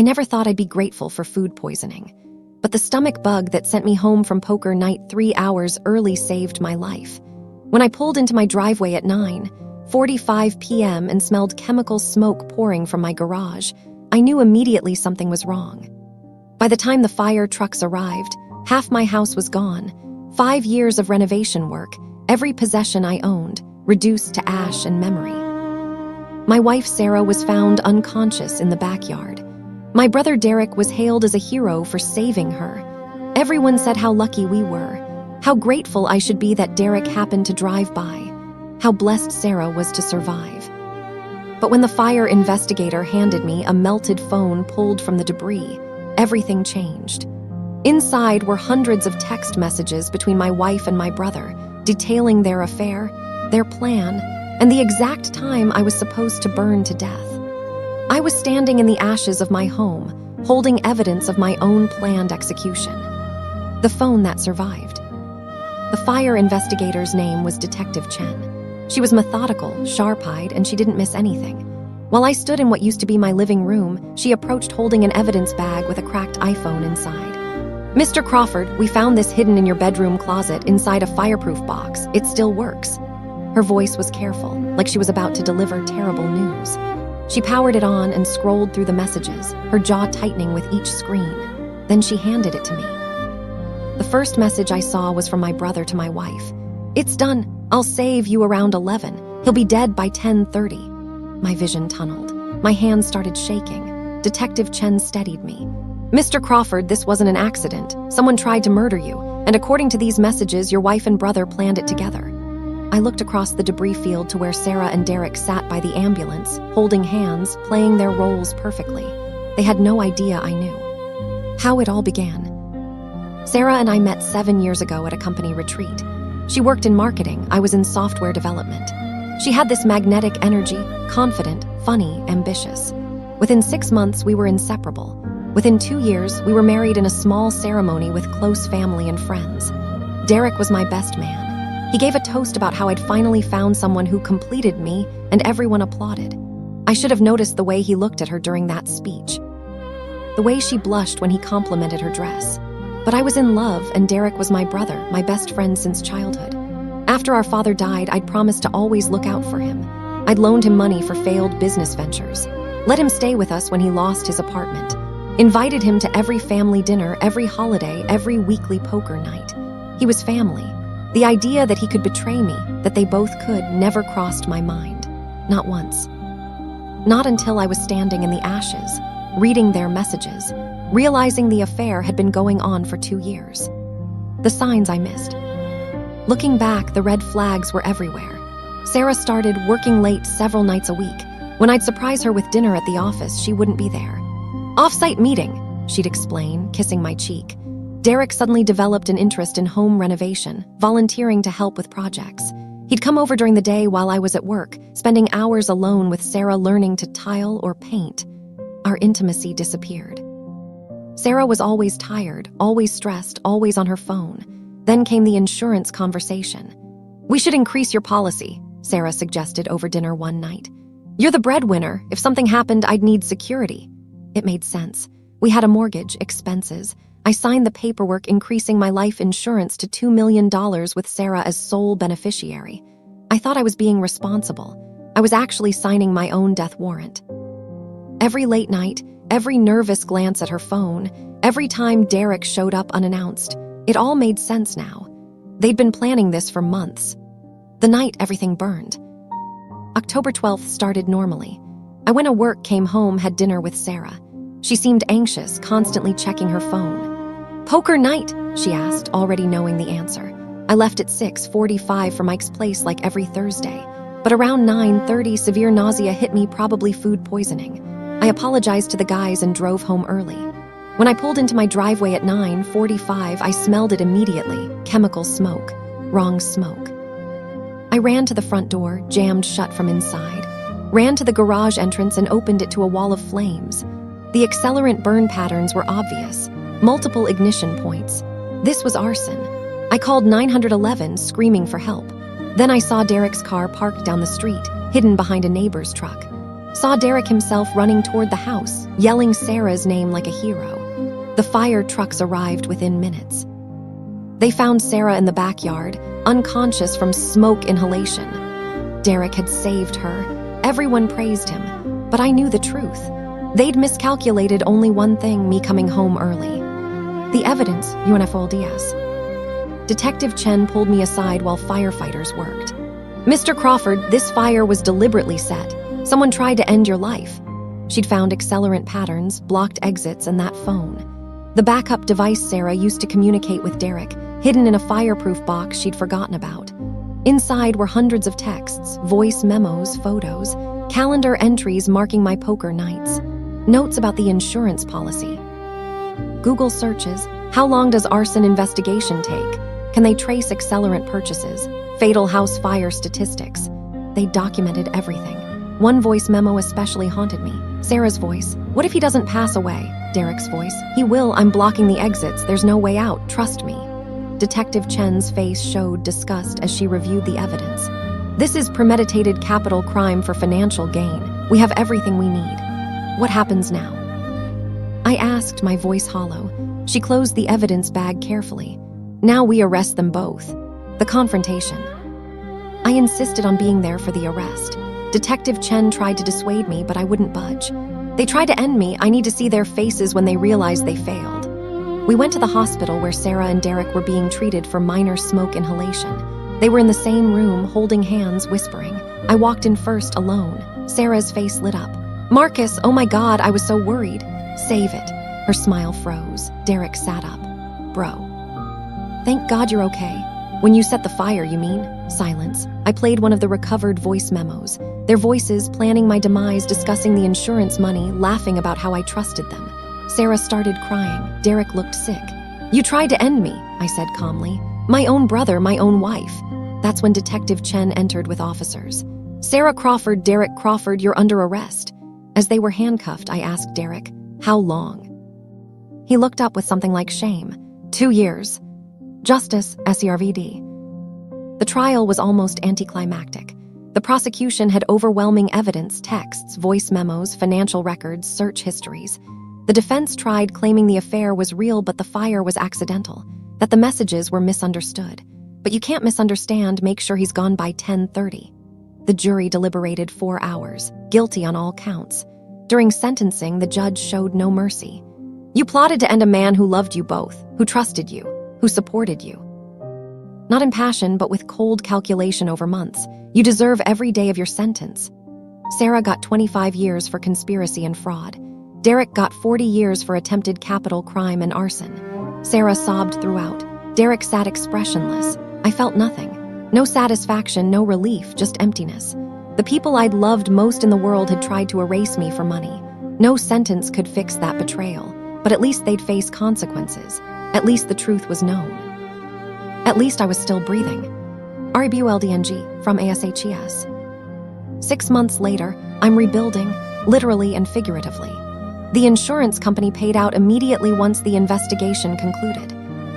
I never thought I'd be grateful for food poisoning. But the stomach bug that sent me home from poker night 3 hours early saved my life. When I pulled into my driveway at 9:45 p.m. and smelled chemical smoke pouring from my garage, I knew immediately something was wrong. By the time the fire trucks arrived, half my house was gone. 5 years of renovation work, every possession I owned, reduced to ash and memory. My wife Sarah was found unconscious in the backyard. My brother Derek was hailed as a hero for saving her. Everyone said how lucky we were, how grateful I should be that Derek happened to drive by, how blessed Sarah was to survive. But when the fire investigator handed me a melted phone pulled from the debris, everything changed. Inside were hundreds of text messages between my wife and my brother, detailing their affair, their plan, and the exact time I was supposed to burn to death. I was standing in the ashes of my home, holding evidence of my own planned execution. The phone that survived. The fire investigator's name was Detective Chen. She was methodical, sharp-eyed, and she didn't miss anything. While I stood in what used to be my living room, she approached holding an evidence bag with a cracked iPhone inside. "Mr. Crawford, we found this hidden in your bedroom closet inside a fireproof box. It still works." Her voice was careful, like she was about to deliver terrible news. She powered it on and scrolled through the messages, her jaw tightening with each screen. Then she handed it to me. The first message I saw was from my brother to my wife. "It's done. I'll save you around 11. He'll be dead by 10:30. My vision tunneled. My hands started shaking. Detective Chen steadied me. "Mr. Crawford, this wasn't an accident. Someone tried to murder you, and according to these messages, your wife and brother planned it together." I looked across the debris field to where Sarah and Derek sat by the ambulance, holding hands, playing their roles perfectly. They had no idea I knew. How it all began. Sarah and I met 7 years ago at a company retreat. She worked in marketing, I was in software development. She had this magnetic energy, confident, funny, ambitious. Within 6 months, we were inseparable. Within 2 years, we were married in a small ceremony with close family and friends. Derek was my best man. He gave a toast about how I'd finally found someone who completed me, and everyone applauded. I should have noticed the way he looked at her during that speech. The way she blushed when he complimented her dress. But I was in love, and Derek was my brother, my best friend since childhood. After our father died, I'd promised to always look out for him. I'd loaned him money for failed business ventures, let him stay with us when he lost his apartment, invited him to every family dinner, every holiday, every weekly poker night. He was family. The idea that he could betray me, that they both could, never crossed my mind. Not once. Not until I was standing in the ashes, reading their messages, realizing the affair had been going on for 2 years. The signs I missed. Looking back, the red flags were everywhere. Sarah started working late several nights a week. When I'd surprise her with dinner at the office, she wouldn't be there. "Off-site meeting," she'd explain, kissing my cheek. Derek suddenly developed an interest in home renovation, volunteering to help with projects. He'd come over during the day while I was at work, spending hours alone with Sarah learning to tile or paint. Our intimacy disappeared. Sarah was always tired, always stressed, always on her phone. Then came the insurance conversation. "We should increase your policy," Sarah suggested over dinner one night. "You're the breadwinner. If something happened, I'd need security." It made sense. We had a mortgage, expenses. I signed the paperwork increasing my life insurance to $2 million with Sarah as sole beneficiary. I thought I was being responsible. I was actually signing my own death warrant. Every late night, every nervous glance at her phone, every time Derek showed up unannounced, it all made sense now. They'd been planning this for months. The night everything burned. October 12th started normally. I went to work, came home, had dinner with Sarah. She seemed anxious, constantly checking her phone. "Poker night?" she asked, already knowing the answer. I left at 6:45 for Mike's place like every Thursday. But around 9:30, severe nausea hit me, probably food poisoning. I apologized to the guys and drove home early. When I pulled into my driveway at 9:45, I smelled it immediately. Chemical smoke. Wrong smoke. I ran to the front door, jammed shut from inside. Ran to the garage entrance and opened it to a wall of flames. The accelerant burn patterns were obvious. Multiple ignition points. This was arson. I called 911, screaming for help. Then I saw Derek's car parked down the street, hidden behind a neighbor's truck. Saw Derek himself running toward the house, yelling Sarah's name like a hero. The fire trucks arrived within minutes. They found Sarah in the backyard, unconscious from smoke inhalation. Derek had saved her. Everyone praised him, but I knew the truth. They'd miscalculated only one thing, me coming home early. The evidence, UNFOLDS. Detective Chen pulled me aside while firefighters worked. Mr. Crawford, this fire was deliberately set. Someone tried to end your life. She'd found accelerant patterns, blocked exits, and that phone. The backup device Sarah used to communicate with Derek, hidden in a fireproof box she'd forgotten about. Inside were hundreds of texts, voice memos, photos, calendar entries marking my poker nights, notes about the insurance policy. Google searches, how long does arson investigation take? Can they trace accelerant purchases? Fatal house fire statistics. They documented everything. One voice memo especially haunted me. Sarah's voice. What if he doesn't pass away? Derek's voice. He will. I'm blocking the exits. There's no way out. Trust me. Detective Chen's face showed disgust as she reviewed the evidence. This is premeditated capital crime for financial gain. We have everything we need. What happens now? I asked, my voice hollow. She closed the evidence bag carefully. Now we arrest them both. The confrontation. I insisted on being there for the arrest. Detective Chen tried to dissuade me, but I wouldn't budge. They tried to end me. I need to see their faces when they realize they failed. We went to the hospital where Sarah and Derek were being treated for minor smoke inhalation. They were in the same room, holding hands, whispering. I walked in first, alone. Sarah's face lit up. Marcus, oh my God, I was so worried. Save it. Her smile froze. Derek sat up. Bro. Thank God you're okay. When you set the fire, you mean? Silence. I played one of the recovered voice memos. Their voices planning my demise, discussing the insurance money, laughing about how I trusted them. Sarah started crying. Derek looked sick. You tried to end me, I said calmly. My own brother, my own wife. That's when Detective Chen entered with officers. Sarah Crawford, Derek Crawford, you're under arrest. As they were handcuffed, I asked Derek, how long? He looked up with something like shame. 2 years. Justice, SERVD. The trial was almost anticlimactic. The prosecution had overwhelming evidence, texts, voice memos, financial records, search histories. The defense tried, claiming the affair was real but the fire was accidental, that the messages were misunderstood. But you can't misunderstand, make sure he's gone by 10:30. The jury deliberated 4 hours, guilty on all counts. During sentencing, the judge showed no mercy. You plotted to end a man who loved you both, who trusted you, who supported you. Not in passion, but with cold calculation over months. You deserve every day of your sentence. Sarah got 25 years for conspiracy and fraud. Derek got 40 years for attempted capital crime and arson. Sarah sobbed throughout. Derek sat expressionless. I felt nothing. No satisfaction, no relief, just emptiness. The people I'd loved most in the world had tried to erase me for money. No sentence could fix that betrayal, but at least they'd face consequences. At least the truth was known. At least I was still breathing. REBULDNG from ASHES. 6 months later, I'm rebuilding, literally and figuratively. The insurance company paid out immediately once the investigation concluded.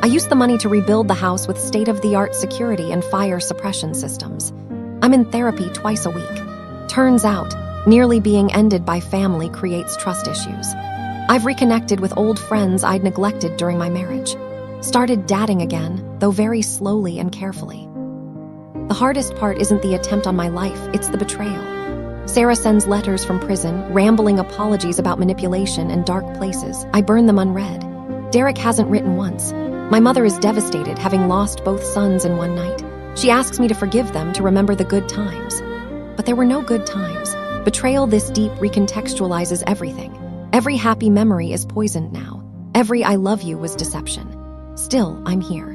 I used the money to rebuild the house with state-of-the-art security and fire suppression systems. I'm in therapy twice a week. Turns out, nearly being ended by family creates trust issues. I've reconnected with old friends I'd neglected during my marriage. Started dating again, though very slowly and carefully. The hardest part isn't the attempt on my life, it's the betrayal. Sarah sends letters from prison, rambling apologies about manipulation and dark places. I burn them unread. Derek hasn't written once. My mother is devastated, having lost both sons in one night. She asks me to forgive them, to remember the good times. But there were no good times. Betrayal this deep recontextualizes everything. Every happy memory is poisoned now. Every I love you was deception. Still, I'm here.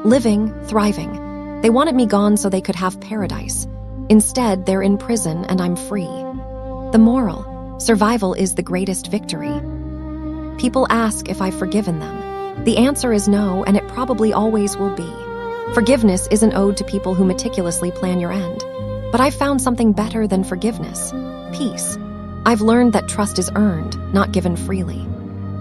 Living, thriving. They wanted me gone so they could have paradise. Instead, they're in prison and I'm free. The moral: survival is the greatest victory. People ask if I've forgiven them. The answer is no, and it probably always will be. Forgiveness isn't owed to people who meticulously plan your end. But I've found something better than forgiveness: peace. I've learned that trust is earned, not given freely.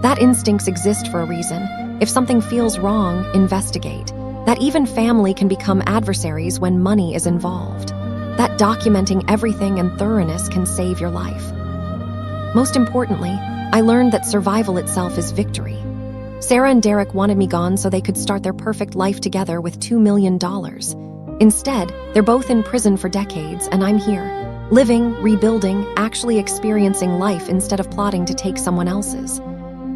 That instincts exist for a reason. If something feels wrong, investigate. That even family can become adversaries when money is involved. That documenting everything and thoroughness can save your life. Most importantly, I learned that survival itself is victory. Sarah and Derek wanted me gone so they could start their perfect life together with $2 million. Instead, they're both in prison for decades, and I'm here, living, rebuilding, actually experiencing life instead of plotting to take someone else's.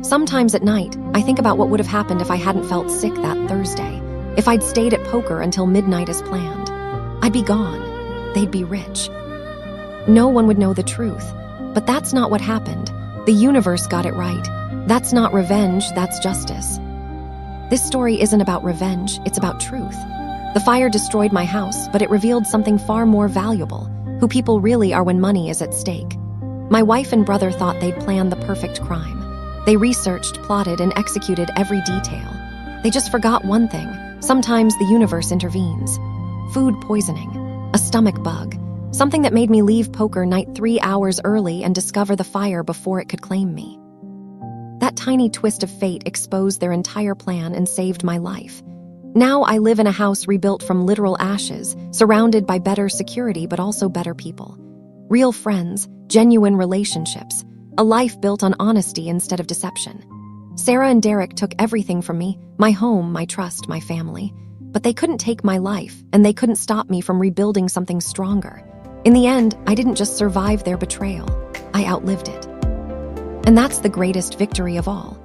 Sometimes at night, I think about what would have happened if I hadn't felt sick that Thursday, if I'd stayed at poker until midnight as planned. I'd be gone. They'd be rich. No one would know the truth. But that's not what happened. The universe got it right. That's not revenge, that's justice. This story isn't about revenge, it's about truth. The fire destroyed my house, but it revealed something far more valuable: who people really are when money is at stake. My wife and brother thought they'd planned the perfect crime. They researched, plotted, and executed every detail. They just forgot one thing: sometimes the universe intervenes. Food poisoning, a stomach bug, something that made me leave poker night 3 hours early and discover the fire before it could claim me. That tiny twist of fate exposed their entire plan and saved my life. Now I live in a house rebuilt from literal ashes, surrounded by better security but also better people. Real friends, genuine relationships, a life built on honesty instead of deception. Sarah and Derek took everything from me: my home, my trust, my family. But they couldn't take my life, and they couldn't stop me from rebuilding something stronger. In the end, I didn't just survive their betrayal, I outlived it. And that's the greatest victory of all.